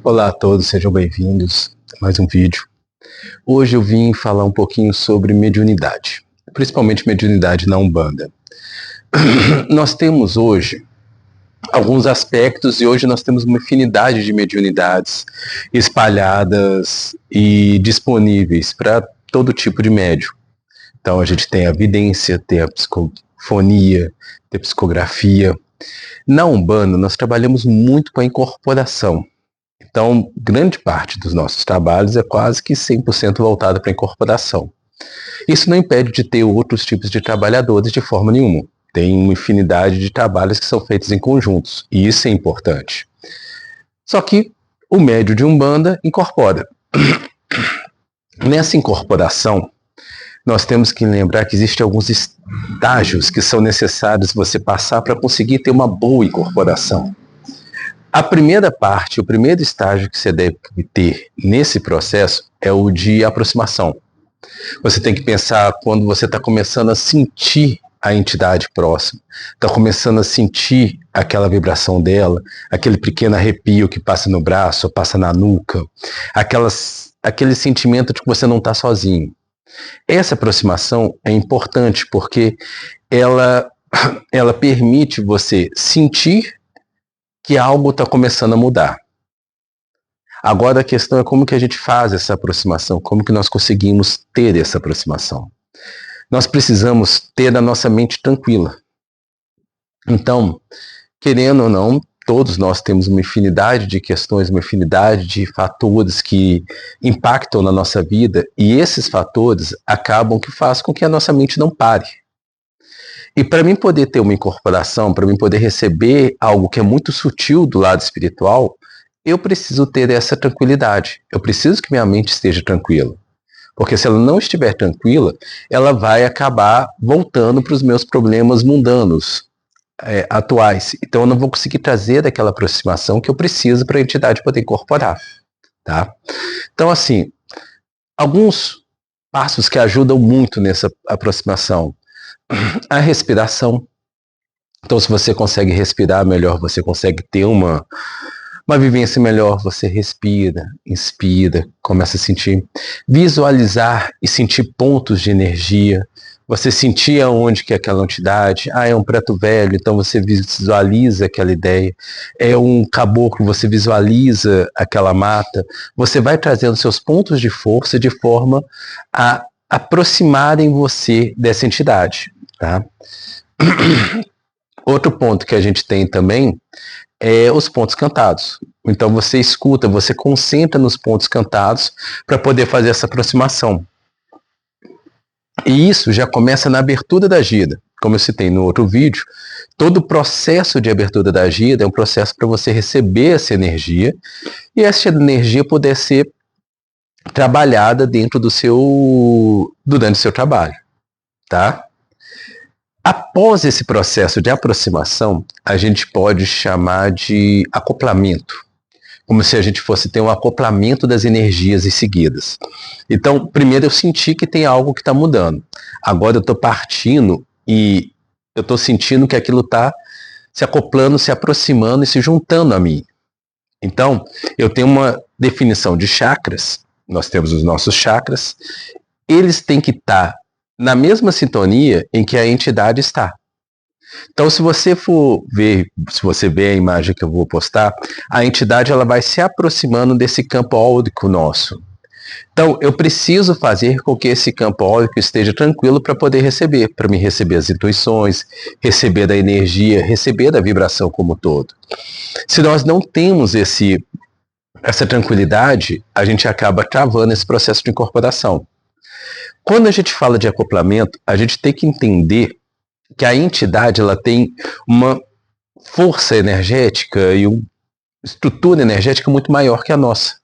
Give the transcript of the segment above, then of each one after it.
Olá a todos, sejam bem-vindos a mais um vídeo. Hoje eu vim falar um pouquinho sobre mediunidade, principalmente mediunidade na Umbanda. Nós temos hoje alguns aspectos e hoje nós temos uma infinidade de mediunidades espalhadas e disponíveis para todo tipo de médium. Então a gente tem a vidência, tem a psicofonia, tem a psicografia. Na Umbanda nós trabalhamos muito com a incorporação. Então, grande parte dos nossos trabalhos é quase que 100% voltada para a incorporação. Isso não impede de ter outros tipos de trabalhadores de forma nenhuma. Tem uma infinidade de trabalhos que são feitos em conjuntos, e isso é importante. Só que o médium de Umbanda incorpora. Nessa incorporação, nós temos que lembrar que existem alguns estágios que são necessários você passar para conseguir ter uma boa incorporação. A primeira parte, o primeiro estágio que você deve ter nesse processo é o de aproximação. Você tem que pensar quando você está começando a sentir a entidade próxima, está começando a sentir aquela vibração dela, aquele pequeno arrepio que passa no braço, ou passa na nuca, aquele sentimento de que você não está sozinho. Essa aproximação é importante porque ela permite você sentir que algo está começando a mudar. Agora a questão é como que a gente faz essa aproximação, como que nós conseguimos ter essa aproximação. Nós precisamos ter a nossa mente tranquila. Então, querendo ou não, todos nós temos uma infinidade de questões, uma infinidade de fatores que impactam na nossa vida, e esses fatores acabam que fazem com que a nossa mente não pare. E para mim poder ter uma incorporação, para mim poder receber algo que é muito sutil do lado espiritual, eu preciso ter essa tranquilidade. Eu preciso que minha mente esteja tranquila. Porque se ela não estiver tranquila, ela vai acabar voltando para os meus problemas mundanos atuais. Então eu não vou conseguir trazer aquela aproximação que eu preciso para a entidade poder incorporar. Tá? Então, assim, alguns passos que ajudam muito nessa aproximação. A respiração. Então, se você consegue respirar melhor, você consegue ter uma vivência melhor. Você respira, inspira, começa a sentir, visualizar e sentir pontos de energia. Você sentir aonde que é aquela entidade. É um preto velho, então você visualiza aquela ideia. É um caboclo, você visualiza aquela mata. Você vai trazendo seus pontos de força de forma a aproximarem você dessa entidade. Tá? Outro ponto que a gente tem também é os pontos cantados. Então você escuta, você concentra nos pontos cantados para poder fazer essa aproximação. E isso já começa na abertura da gida. Como eu citei no outro vídeo, todo o processo de abertura da gida é um processo para você receber essa energia e essa energia poder ser trabalhada durante o seu trabalho. Tá? Após esse processo de aproximação, a gente pode chamar de acoplamento, como se a gente fosse ter um acoplamento das energias em seguidas. Então, primeiro eu senti que tem algo que está mudando. Agora eu estou partindo e eu estou sentindo que aquilo está se acoplando, se aproximando e se juntando a mim. Então, eu tenho uma definição de chakras, nós temos os nossos chakras, eles têm que estar na mesma sintonia em que a entidade está. Então, se você ver a imagem que eu vou postar, a entidade ela vai se aproximando desse campo áurico nosso. Então, eu preciso fazer com que esse campo áurico esteja tranquilo para poder receber, para me receber as intuições, receber da energia, receber da vibração como um todo. Se nós não temos essa tranquilidade, a gente acaba travando esse processo de incorporação. Quando a gente fala de acoplamento, a gente tem que entender que a entidade ela tem uma força energética e uma estrutura energética muito maior que a nossa.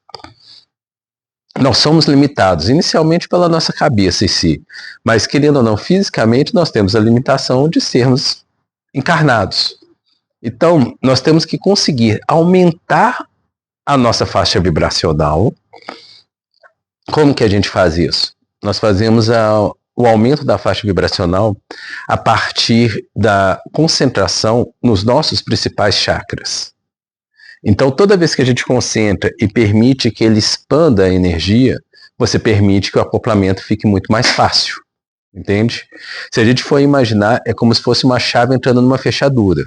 Nós somos limitados inicialmente pela nossa cabeça em si, mas querendo ou não, fisicamente nós temos a limitação de sermos encarnados. Então, nós temos que conseguir aumentar a nossa faixa vibracional. Como que a gente faz isso? Nós fazemos o aumento da faixa vibracional a partir da concentração nos nossos principais chakras. Então, toda vez que a gente concentra e permite que ele expanda a energia, você permite que o acoplamento fique muito mais fácil, entende? Se a gente for imaginar, é como se fosse uma chave entrando numa fechadura.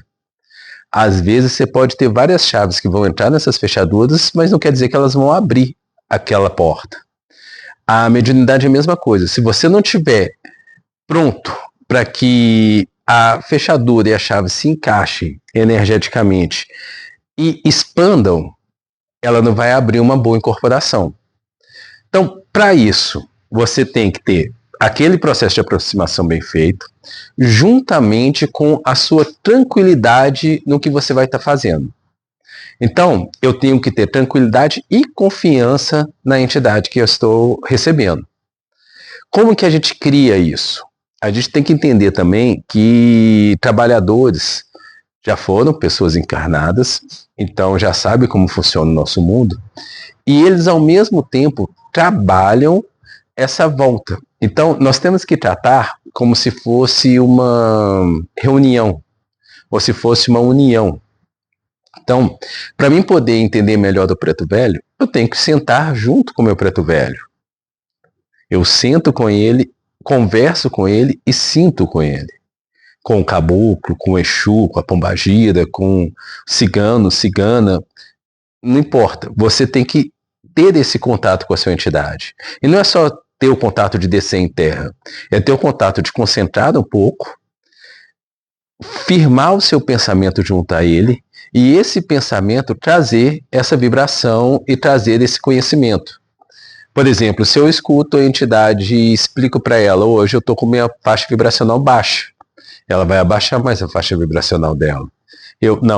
Às vezes você pode ter várias chaves que vão entrar nessas fechaduras, mas não quer dizer que elas vão abrir aquela porta. A mediunidade é a mesma coisa. Se você não tiver pronto para que a fechadura e a chave se encaixem energeticamente e expandam, ela não vai abrir uma boa incorporação. Então, para isso, você tem que ter aquele processo de aproximação bem feito, juntamente com a sua tranquilidade no que você vai estar fazendo. Então, eu tenho que ter tranquilidade e confiança na entidade que eu estou recebendo. Como que a gente cria isso? A gente tem que entender também que trabalhadores já foram pessoas encarnadas, então já sabem como funciona o nosso mundo, e eles ao mesmo tempo trabalham essa volta. Então nós temos que tratar como se fosse uma reunião, ou se fosse uma união. Então, para mim poder entender melhor do preto velho, eu tenho que sentar junto com o meu preto velho. Eu sento com ele, converso com ele e sinto com ele. Com o caboclo, com o Exu, com a pombagira, com o cigano, cigana, não importa. Você tem que ter esse contato com a sua entidade. E não é só ter o contato de descer em terra, é ter o contato de concentrar um pouco, firmar o seu pensamento junto a ele, e esse pensamento trazer essa vibração e trazer esse conhecimento. Por exemplo, se eu escuto a entidade e explico para ela, hoje eu estou com minha faixa vibracional baixa, ela vai abaixar mais a faixa vibracional dela.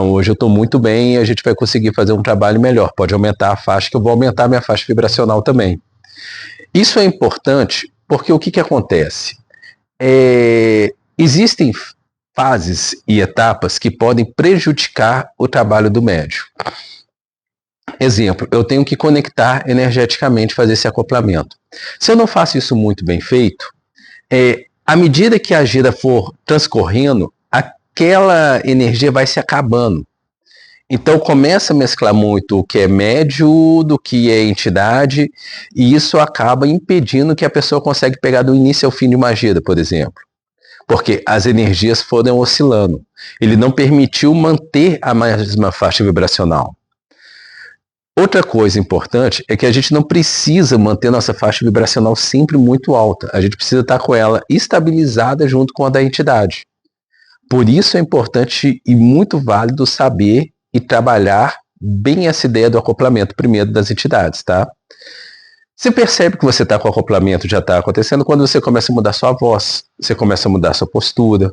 Hoje eu estou muito bem e a gente vai conseguir fazer um trabalho melhor. Pode aumentar a faixa, que eu vou aumentar a minha faixa vibracional também. Isso é importante porque o que acontece? Existem fases e etapas que podem prejudicar o trabalho do médium. Exemplo, eu tenho que conectar energeticamente, fazer esse acoplamento. Se eu não faço isso muito bem feito, à medida que a gira for transcorrendo, aquela energia vai se acabando. Então começa a mesclar muito o que é médio do que é entidade, e isso acaba impedindo que a pessoa consiga pegar do início ao fim de uma gira, por exemplo. Porque as energias foram oscilando. Ele não permitiu manter a mesma faixa vibracional. Outra coisa importante é que a gente não precisa manter nossa faixa vibracional sempre muito alta. A gente precisa estar com ela estabilizada junto com a da entidade. Por isso é importante e muito válido saber e trabalhar bem essa ideia do acoplamento primeiro das entidades, tá? Você percebe que você está com o acoplamento, já está acontecendo quando você começa a mudar sua voz, você começa a mudar sua postura,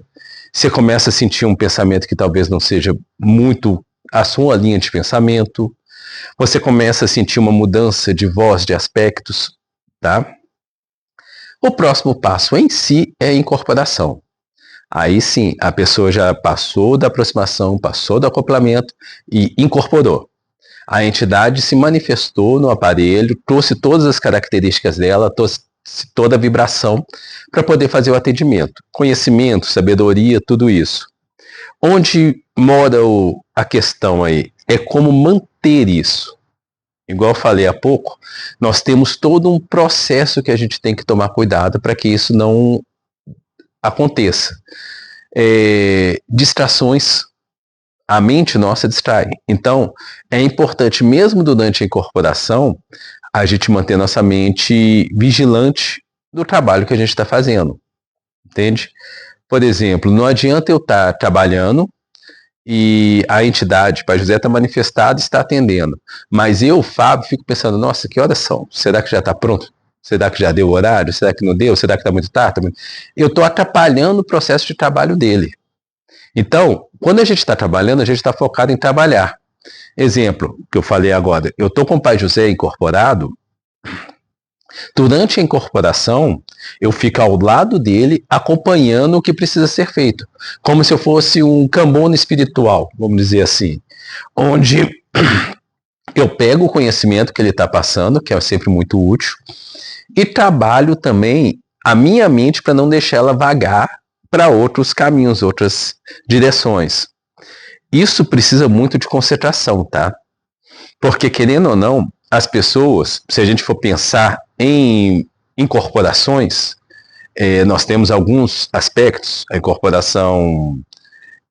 você começa a sentir um pensamento que talvez não seja muito a sua linha de pensamento, você começa a sentir uma mudança de voz, de aspectos, tá? O próximo passo em si é a incorporação. Aí sim, a pessoa já passou da aproximação, passou do acoplamento e incorporou. A entidade se manifestou no aparelho, trouxe todas as características dela, trouxe toda a vibração para poder fazer o atendimento. Conhecimento, sabedoria, tudo isso. Onde mora a questão aí? É como manter isso. Igual eu falei há pouco, nós temos todo um processo que a gente tem que tomar cuidado para que isso não aconteça. Distrações, a mente nossa distrai. Então, é importante, mesmo durante a incorporação, a gente manter nossa mente vigilante do trabalho que a gente está fazendo. Entende? Por exemplo, não adianta eu estar trabalhando e a entidade, Pai José, está manifestada e está atendendo. Mas eu, Fábio, fico pensando, nossa, que horas são? Será que já está pronto? Será que já deu o horário? Será que não deu? Será que está muito tarde? Eu estou atrapalhando o processo de trabalho dele. Então, quando a gente está trabalhando, a gente está focado em trabalhar. Exemplo, que eu falei agora, eu estou com o Pai José incorporado, durante a incorporação, eu fico ao lado dele, acompanhando o que precisa ser feito. Como se eu fosse um cambono espiritual, vamos dizer assim. Onde eu pego o conhecimento que ele está passando, que é sempre muito útil, e trabalho também a minha mente para não deixar ela vagar para outros caminhos, outras direções. Isso precisa muito de concentração, tá? Porque, querendo ou não, as pessoas, se a gente for pensar em corporações, nós temos alguns aspectos, a incorporação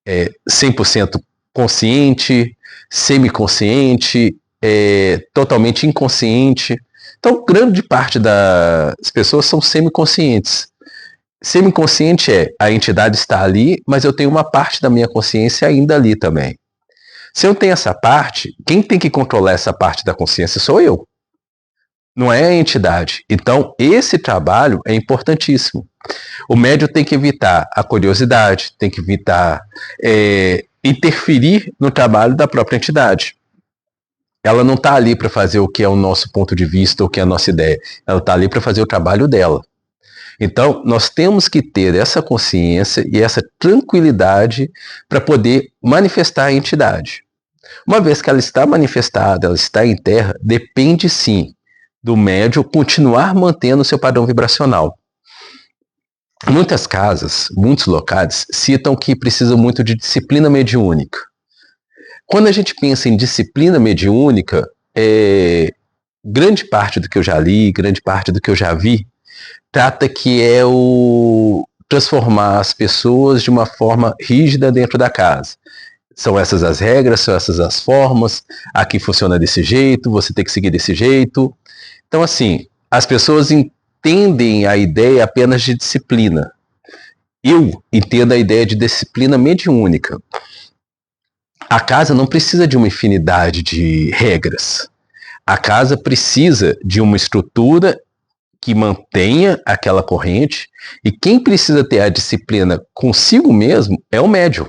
100% consciente, semiconsciente, totalmente inconsciente. Então, grande parte das pessoas são semiconscientes. Semiconsciente a entidade está ali, mas eu tenho uma parte da minha consciência ainda ali também. Se eu tenho essa parte, quem tem que controlar essa parte da consciência sou eu. Não é a entidade. Então, esse trabalho é importantíssimo. O médium tem que evitar a curiosidade, tem que evitar interferir no trabalho da própria entidade. Ela não está ali para fazer o que é o nosso ponto de vista, o que é a nossa ideia. Ela está ali para fazer o trabalho dela. Então, nós temos que ter essa consciência e essa tranquilidade para poder manifestar a entidade. Uma vez que ela está manifestada, ela está em terra, depende sim do médium continuar mantendo o seu padrão vibracional. Muitas casas, muitos locais, citam que precisam muito de disciplina mediúnica. Quando a gente pensa em disciplina mediúnica, grande parte do que eu já li, grande parte do que eu já vi, trata que é o transformar as pessoas de uma forma rígida dentro da casa. São essas as regras, são essas as formas, aqui funciona desse jeito, você tem que seguir desse jeito. Então, assim, as pessoas entendem a ideia apenas de disciplina. Eu entendo a ideia de disciplina mediúnica. A casa não precisa de uma infinidade de regras. A casa precisa de uma estrutura que mantenha aquela corrente, e quem precisa ter a disciplina consigo mesmo é o médium.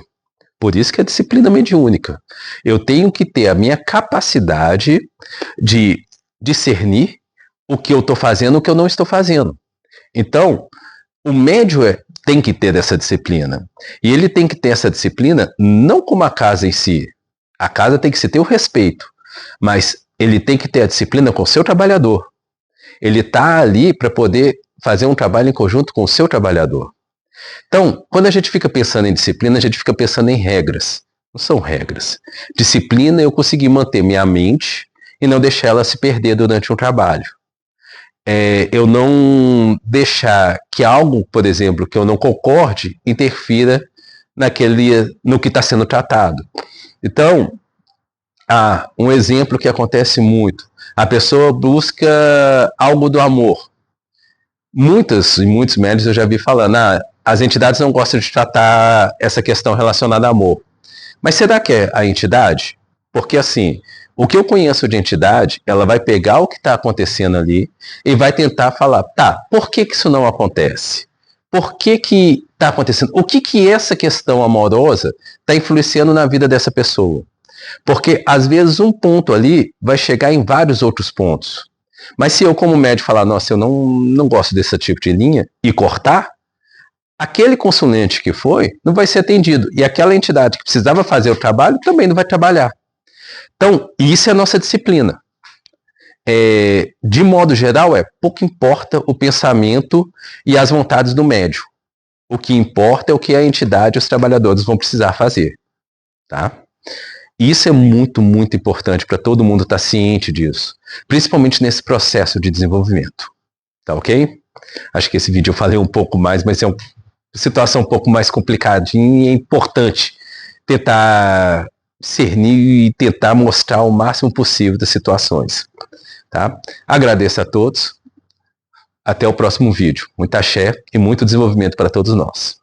Por isso que é a disciplina mediúnica. Eu tenho que ter a minha capacidade de discernir o que eu estou fazendo e o que eu não estou fazendo. Então, o médium tem que ter essa disciplina. E ele tem que ter essa disciplina não como a casa em si. A casa tem que se ter o respeito. Mas ele tem que ter a disciplina com o seu trabalhador. Ele está ali para poder fazer um trabalho em conjunto com o seu trabalhador. Então, quando a gente fica pensando em disciplina, a gente fica pensando em regras. Não são regras. Disciplina é eu conseguir manter minha mente e não deixar ela se perder durante um trabalho. Eu não deixar que algo, por exemplo, que eu não concorde, interfira no que está sendo tratado. Então, um exemplo que acontece muito. A pessoa busca algo do amor. Muitos médios eu já vi falando, as entidades não gostam de tratar essa questão relacionada a amor. Mas será que é a entidade? Porque assim, o que eu conheço de entidade, ela vai pegar o que está acontecendo ali e vai tentar falar, por que isso não acontece? Por que está acontecendo? O que essa questão amorosa está influenciando na vida dessa pessoa? Porque, às vezes, um ponto ali vai chegar em vários outros pontos. Mas se eu, como médico, falar, nossa, eu não gosto desse tipo de linha, e cortar, aquele consulente que foi, não vai ser atendido. E aquela entidade que precisava fazer o trabalho, também não vai trabalhar. Então, isso é a nossa disciplina. De modo geral, pouco importa o pensamento e as vontades do médium. O que importa é o que a entidade e os trabalhadores vão precisar fazer. Tá? Isso é muito, muito importante para todo mundo estar ciente disso, principalmente nesse processo de desenvolvimento. Tá ok? Acho que esse vídeo eu falei um pouco mais, mas é uma situação um pouco mais complicadinha e é importante tentar discernir e tentar mostrar o máximo possível das situações. Tá? Agradeço a todos. Até o próximo vídeo. Muito axé e muito desenvolvimento para todos nós.